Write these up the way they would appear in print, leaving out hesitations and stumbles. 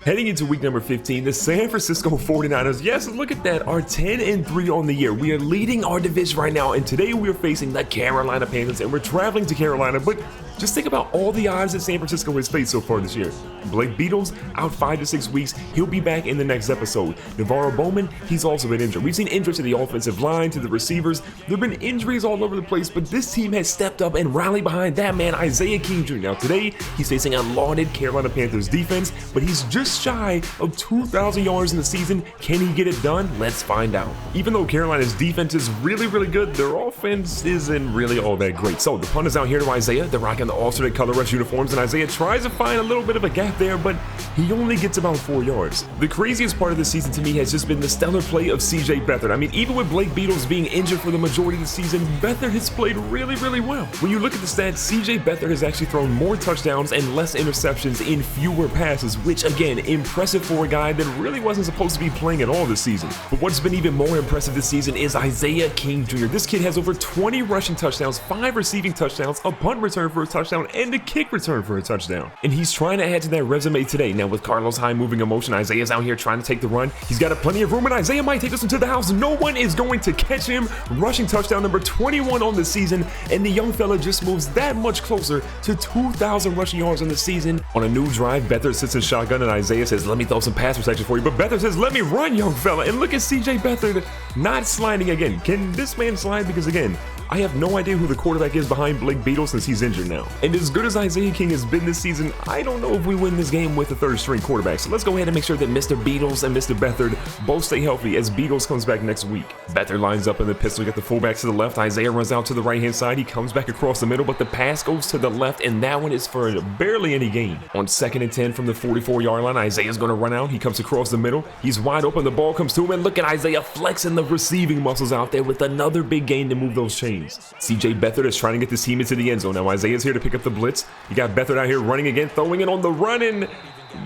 Heading into week number 15, the San Francisco 49ers, yes, look at that, are 10-3 on the year. We are leading our division right now, and today we are facing the Carolina Panthers, and we're traveling to Carolina, but just think about all the odds that San Francisco has faced so far this year. Blake Beatles, out 5 to 6 weeks. He'll be back in the next episode. Navarro Bowman, he's also been injured. We've seen injuries to the offensive line, to the receivers. There have been injuries all over the place, but this team has stepped up and rallied behind that man, Isaiah King Jr. Now today, he's facing a lauded Carolina Panthers defense, but he's just shy of 2,000 yards in the season. Can he get it done? Let's find out. Even though Carolina's defense is really good, their offense isn't really all that great. So the punt is out here to Isaiah. They're rocking the alternate color rush uniforms, and Isaiah tries to find a little bit of a gap there, but he only gets about 4 yards. The craziest part of the season to me has just been the stellar play of CJ Beathard. I mean, even with Blake Beatles being injured for the majority of the season, Beathard has played really well. When you look at the stats, CJ Beathard has actually thrown more touchdowns and less interceptions in fewer passes, which again, impressive for a guy that really wasn't supposed to be playing at all this season. But what's been even more impressive this season is Isaiah King Jr. This kid has over 20 rushing touchdowns, 5 receiving touchdowns, a punt return for a touchdown, and a kick return for a touchdown. And he's trying to add to that resume today. Now with Carlos Hyde moving in motion, Isaiah's out here trying to take the run. He's got plenty of room, and Isaiah might take this one to the house. No one is going to catch him. Rushing touchdown number 21 on the season, and the young fella just moves that much closer to 2,000 rushing yards on the season. On a new drive, Beathard sits in shotgun, and Isaiah says, let me throw some pass protection for you. But Beathard says, let me run, young fella. And look at CJ Beathard not sliding again. Can this man slide? Because again, I have no idea who the quarterback is behind Blake Beatles since he's injured now. And as good as Isaiah King has been this season, I don't know if we win this game with a third string quarterback. So let's go ahead and make sure that Mr. Beatles and Mr. Beathard both stay healthy as Beatles comes back next week. Beathard lines up in the pistol, got the fullback to the left. Isaiah runs out to the right hand side. He comes back across the middle, but the pass goes to the left, and that one is for barely any gain. On 2nd and 10 from the 44-yard line, Isaiah's going to run out. He comes across the middle. He's wide open. The ball comes to him, and look at Isaiah flexing the receiving muscles out there with another big gain to move those chains. CJ Beathard is trying to get this team into the end zone. Now Isaiah's here to pick up the blitz. You got Beathard out here running again, throwing it on the run, and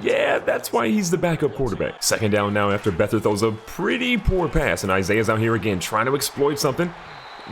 yeah, that's why he's the backup quarterback. 2nd down now after Beathard throws a pretty poor pass, and Isaiah's out here again trying to exploit something.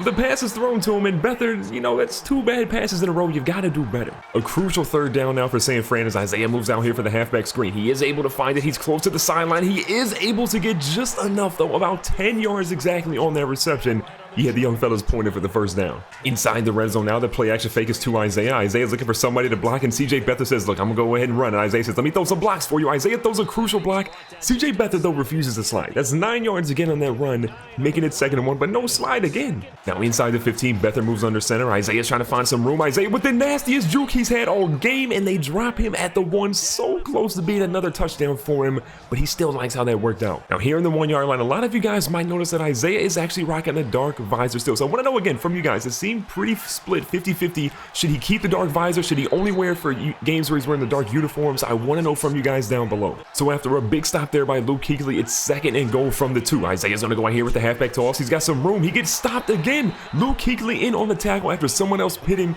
The pass is thrown to him, and Beathard, that's 2 bad passes in a row. You've got to do better. A crucial 3rd down now for San Fran as Isaiah moves out here for the halfback screen. He is able to find it. He's close to the sideline. He is able to get just enough, though, about 10 yards exactly on that reception. He had the young fellas pointed for the 1st down. Inside the red zone now, the play action fake is to Isaiah. Isaiah's looking for somebody to block, and CJ Beathard says, look, I'm going to go ahead and run. And Isaiah says, let me throw some blocks for you. Isaiah throws a crucial block. CJ Beathard, though, refuses to slide. That's 9 yards again on that run, making it 2nd and 1, but no slide again. Now inside the 15, Beathard moves under center. Isaiah's trying to find some room. Isaiah with the nastiest juke he's had all game, and they drop him at the 1, so close to being another touchdown for him, but he still likes how that worked out. Now here in the 1-yard line, a lot of you guys might notice that Isaiah is actually rocking a dark visor still. So I want to know again from you guys, it seemed pretty split 50-50. Should he keep the dark visor? Should he only wear it for games where he's wearing the dark uniforms? I want to know from you guys down below. So after a big stop there by Luke Kuechly, it's 2nd and goal from the 2. Isaiah's going to go out here with the halfback toss. He's got some room. He gets stopped again. Luke Kuechly in on the tackle after someone else hit him.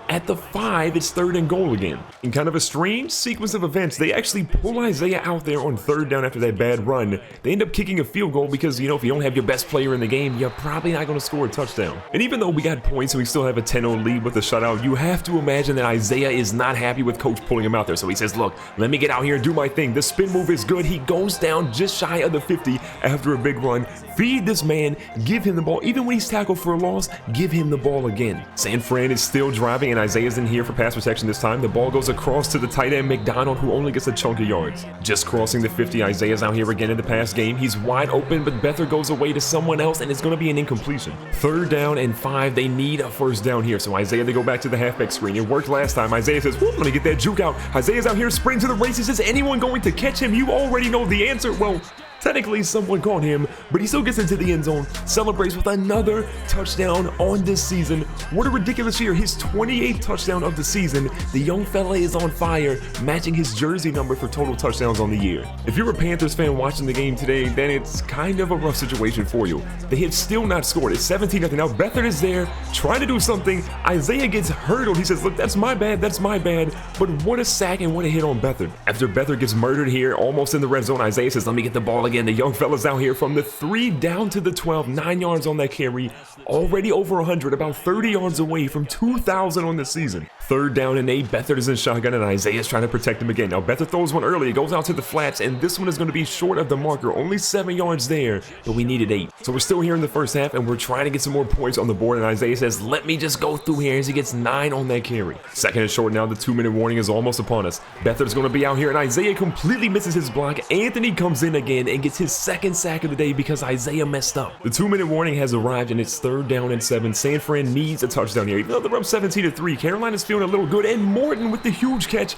At the 5, it's 3rd and goal again. In kind of a strange sequence of events, they actually pull Isaiah out there on 3rd down after that bad run. They end up kicking a field goal because, if you don't have your best player in the game, you're probably not going to score a touchdown. And even though we got points and we still have a 10-0 lead with a shutout, you have to imagine that Isaiah is not happy with coach pulling him out there. So he says, look, let me get out here and do my thing. The spin move is good. He goes down just shy of the 50 after a big run. Feed this man, give him the ball. Even when he's tackled for a loss, give him the ball again. San Fran is still driving, and Isaiah's in here for pass protection this time. The ball goes across to the tight end McDonald, who only gets a chunk of yards. Just crossing the 50, Isaiah's out here again in the pass game. He's wide open, but Beathard goes away to someone else, and it's going to be an incompletion. 3rd down and 5. They need a 1st down here. So Isaiah, they go back to the halfback screen. It worked last time. Isaiah says, whoop, let me get that juke out. Isaiah's out here sprinting to the races. Is anyone going to catch him? You already know the answer. Well, technically someone caught him, but he still gets into the end zone, celebrates with another touchdown on this season. What a ridiculous year. His 28th touchdown of the season. The young fella is on fire, matching his jersey number for total touchdowns on the year. If you're a Panthers fan watching the game today, then it's kind of a rough situation for you. They have still not scored. It's 17-0. Now Beathard is there trying to do something. Isaiah gets hurdled. He says, look, that's my bad. But what a sack and what a hit on Beathard. After Beathard gets murdered here, almost in the red zone, Isaiah says, let me get the ball again. The young fella's out here from the 3 down to the 12, 9 yards on that carry, already over 100, about 30 yards away from 2,000 on the season. Third down and 8, Beathard is in shotgun and Isaiah's trying to protect him again. Now Beathard throws one early, it goes out to the flats, and this one is going to be short of the marker, only 7 yards there, but we needed 8. So we're still here in the first half and we're trying to get some more points on the board, and Isaiah says, let me just go through here as he gets 9 on that carry. Second and short now, the 2-minute warning is almost upon us. Beathard's going to be out here and Isaiah completely misses his block. Anthony comes in again and gets his second sack of the day because Isaiah messed up. The 2-minute warning has arrived and it's 3rd down and 7. San Fran needs a touchdown here. Even though they're up 17-3, Carolina's feeling a little good, and Morton with the huge catch.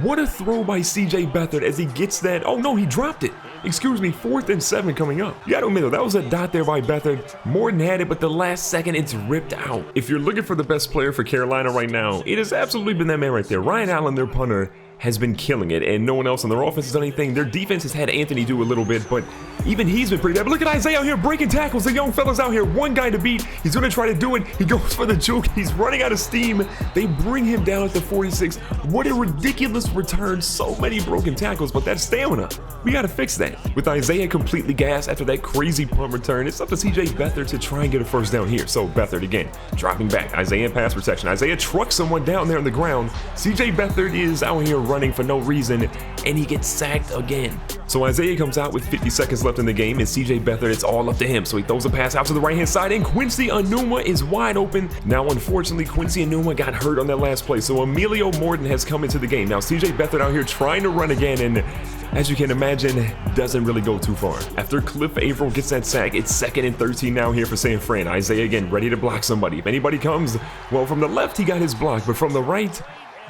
What a throw by CJ Beathard as he gets that. Oh no, he dropped it. Excuse me, 4th and 7 coming up. You gotta admit though, that was a dot there by Beathard. Morton had it, but the last second it's ripped out. If you're looking for the best player for Carolina right now, it has absolutely been that man right there. Ryan Allen, their punter, has been killing it, and no one else on their offense has done anything. Their defense has had Anthony do a little bit, but even he's been pretty bad. But look at Isaiah out here breaking tackles. The young fella's out here, one guy to beat. He's gonna try to do it. He goes for the juke. He's running out of steam. They bring him down at the 46. What a ridiculous return. So many broken tackles, but that's stamina. We gotta fix that. With Isaiah completely gassed after that crazy punt return, it's up to CJ Beathard to try and get a first down here. So Beathard again, dropping back. Isaiah in pass protection. Isaiah trucks someone down there on the ground. CJ Beathard is out here running for no reason, and he gets sacked again. So Isaiah comes out with 50 seconds left in the game, and CJ Beathard, it's all up to him. So he throws a pass out to the right-hand side, and Quincy Enunwa is wide open. Now, unfortunately, Quincy Enunwa got hurt on that last play, so Emilio Morton has come into the game. Now, CJ Beathard out here trying to run again, and as you can imagine, doesn't really go too far. After Cliff Averill gets that sack, it's 2nd and 13 now here for San Fran. Isaiah again, ready to block somebody. If anybody comes, well, from the left, he got his block, but from the right,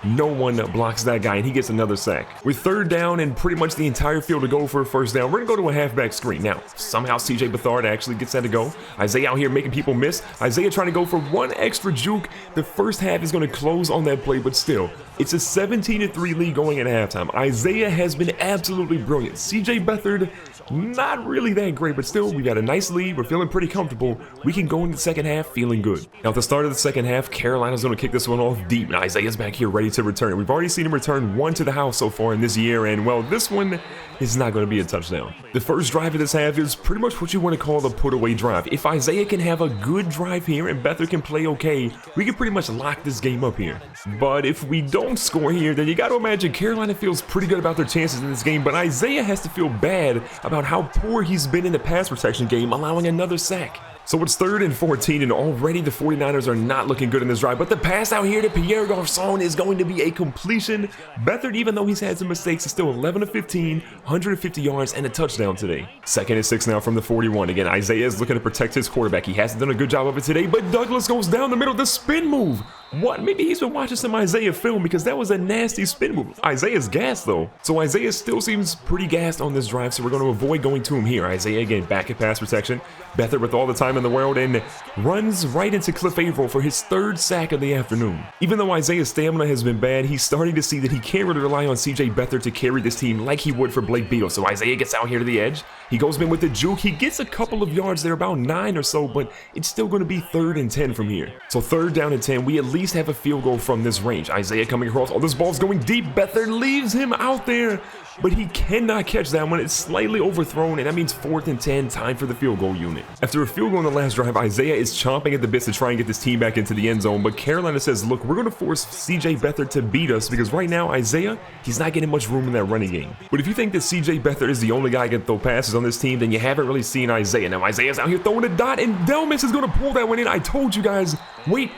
no one blocks that guy, and he gets another sack. With 3rd down and pretty much the entire field to go for a first down, we're gonna go to a halfback screen. Now, somehow CJ Beathard actually gets that to go. Isaiah out here making people miss. Isaiah trying to go for one extra juke. The first half is gonna close on that play, but still, it's a 17-3 lead going at halftime. Isaiah has been absolutely brilliant. CJ Beathard, not really that great, but still, we got a nice lead. We're feeling pretty comfortable. We can go into the second half feeling good. Now, at the start of the second half, Carolina's gonna kick this one off deep, and Isaiah's back here ready to return. We've already seen him return 1 to the house so far in this year, and well, this one is not going to be a touchdown. The first drive of this half is pretty much what you want to call a put-away drive. If Isaiah can have a good drive here and Beathard can play okay, we can pretty much lock this game up here. But if we don't score here, then you got to imagine Carolina feels pretty good about their chances in this game, but Isaiah has to feel bad about how poor he's been in the pass protection game, allowing another sack. So it's 3rd and 14, and already the 49ers are not looking good in this drive, but the pass out here to Pierre Garçon is going to be a completion. Beathard, even though he's had some mistakes, is still 11 of 15, 150 yards, and a touchdown today. 2nd and 6 now from the 41. Again, Isaiah is looking to protect his quarterback. He hasn't done a good job of it today, but Douglas goes down the middle, the spin move. What? Maybe he's been watching some Isaiah film because that was a nasty spin move. Isaiah's gassed though. So Isaiah still seems pretty gassed on this drive, so we're going to avoid going to him here. Isaiah again back at pass protection. Beathard with all the time in the world and runs right into Cliff Averill for his 3rd sack of the afternoon. Even though Isaiah's stamina has been bad, he's starting to see that he can't really rely on CJ Beathard to carry this team like he would for Blake Beal. So Isaiah gets out here to the edge. He goes in with the juke. He gets a couple of yards there, about 9 or so, but it's still going to be 3rd and 10 from here. So 3rd down and 10, we at least have a field goal from this range. Isaiah coming across. Oh, this ball's going deep. Beathard leaves him out there, but he cannot catch that one. It's slightly overthrown, and that means 4th and 10, time for the field goal unit. After a field goal on the last drive, Isaiah is chomping at the bits to try and get this team back into the end zone, but Carolina says, look, we're going to force CJ Beathard to beat us because right now, Isaiah, he's not getting much room in that running game. But if you think that CJ Beathard is the only guy who can throw passes on this team, then you haven't really seen Isaiah. Now, Isaiah's out here throwing a dot, and Delmas is going to pull that one in. I told you guys, wait,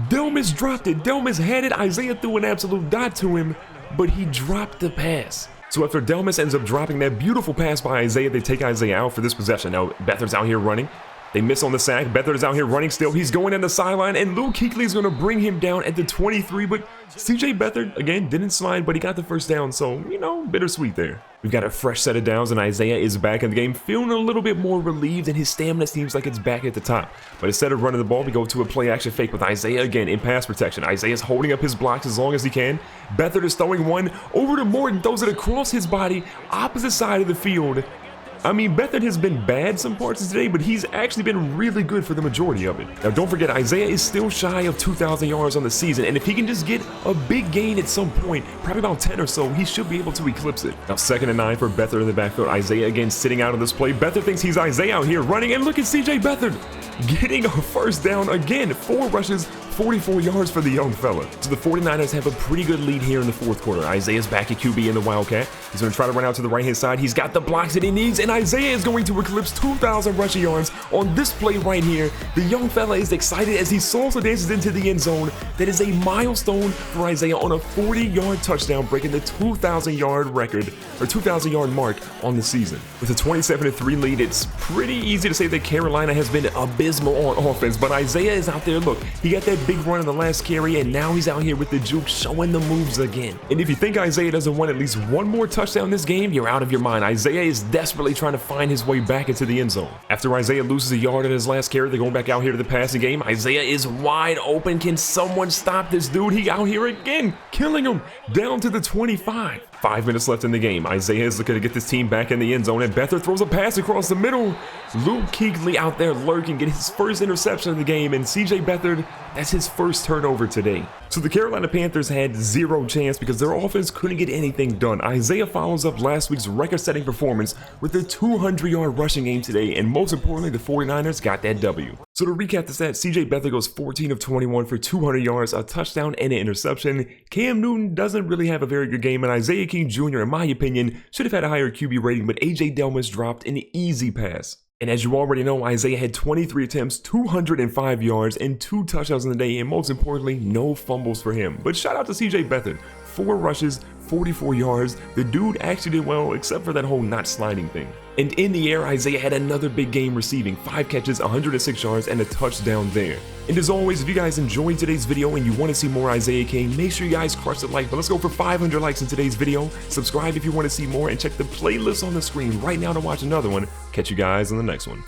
Delmas dropped it. Delmas had it. Isaiah threw an absolute dot to him, but he dropped the pass. So after Delmas ends up dropping that beautiful pass by Isaiah, they take Isaiah out for this possession. Now, Beathard's out here running. They miss on the sack. Beathard is out here running still. He's going in the sideline, and Luke Kuechly is going to bring him down at the 23, but CJ Beathard, again, didn't slide, but he got the first down, so, you know, bittersweet there. We've got a fresh set of downs, and Isaiah is back in the game, feeling a little bit more relieved, and his stamina seems like it's back at the top. But instead of running the ball, we go to a play-action fake with Isaiah again in pass protection. Isaiah's holding up his blocks as long as he can. Beathard is throwing one over to Morton, throws it across his body, opposite side of the field. I mean, Beathard has been bad some parts of today, but he's actually been really good for the majority of it. Now, don't forget, Isaiah is still shy of 2,000 yards on the season, and if he can just get a big gain at some point, probably about 10 or so, he should be able to eclipse it. Now, 2nd and 9 for Beathard in the backfield. Isaiah again sitting out of this play. Beathard thinks he's Isaiah out here running, and look at CJ Beathard getting a first down again. 4 rushes, 44 yards for the young fella. So the 49ers have a pretty good lead here in the fourth quarter. Isaiah's back at QB in the Wildcat. He's going to try to run out to the right-hand side. He's got the blocks that he needs, and Isaiah is going to eclipse 2,000 rushing yards on this play right here. The young fella is excited as he salsa dances into the end zone. That is a milestone for Isaiah on a 40-yard touchdown, breaking the 2,000-yard record, or 2,000-yard mark on the season. With a 27-3 lead, it's pretty easy to say that Carolina has been abysmal on offense, but Isaiah is out there. Look, he got that big run in the last carry, and now he's out here with the juke, showing the moves again. And if you think Isaiah doesn't want at least one more touchdown this game, you're out of your mind. Isaiah is desperately trying to find his way back into the end zone. After Isaiah loses a yard in his last carry, they're going back out here to the passing game. Isaiah is wide open. Can someone stop this dude? He out here again, killing him down to the 25. 5 minutes left in the game. Isaiah is looking to get this team back in the end zone, and Beathard throws a pass across the middle. Luke Kuechly out there lurking, getting his first interception of the game, and CJ Beathard, that's his first turnover today. So the Carolina Panthers had zero chance because their offense couldn't get anything done. Isaiah follows up last week's record-setting performance with a 200-yard rushing game today, and most importantly, the 49ers got that W. So to recap the stats, CJ Beathard goes 14 of 21 for 200 yards, a touchdown, and an interception. Cam Newton doesn't really have a very good game, and Isaiah King Jr., in my opinion, should have had a higher QB rating, but AJ Delmas dropped an easy pass. And as you already know, Isaiah had 23 attempts, 205 yards, and 2 touchdowns in the day, and most importantly, no fumbles for him. But shout out to CJ Beathard, 4 rushes, 44 yards. The dude actually did well, except for that whole not sliding thing. And in the air, Isaiah had another big game receiving, 5 catches, 106 yards, and a touchdown there. And as always, if you guys enjoyed today's video and you want to see more Isaiah King, make sure you guys crush the like. But let's go for 500 likes in today's video. Subscribe if you want to see more, and check the playlist on the screen right now to watch another one. Catch you guys in the next one.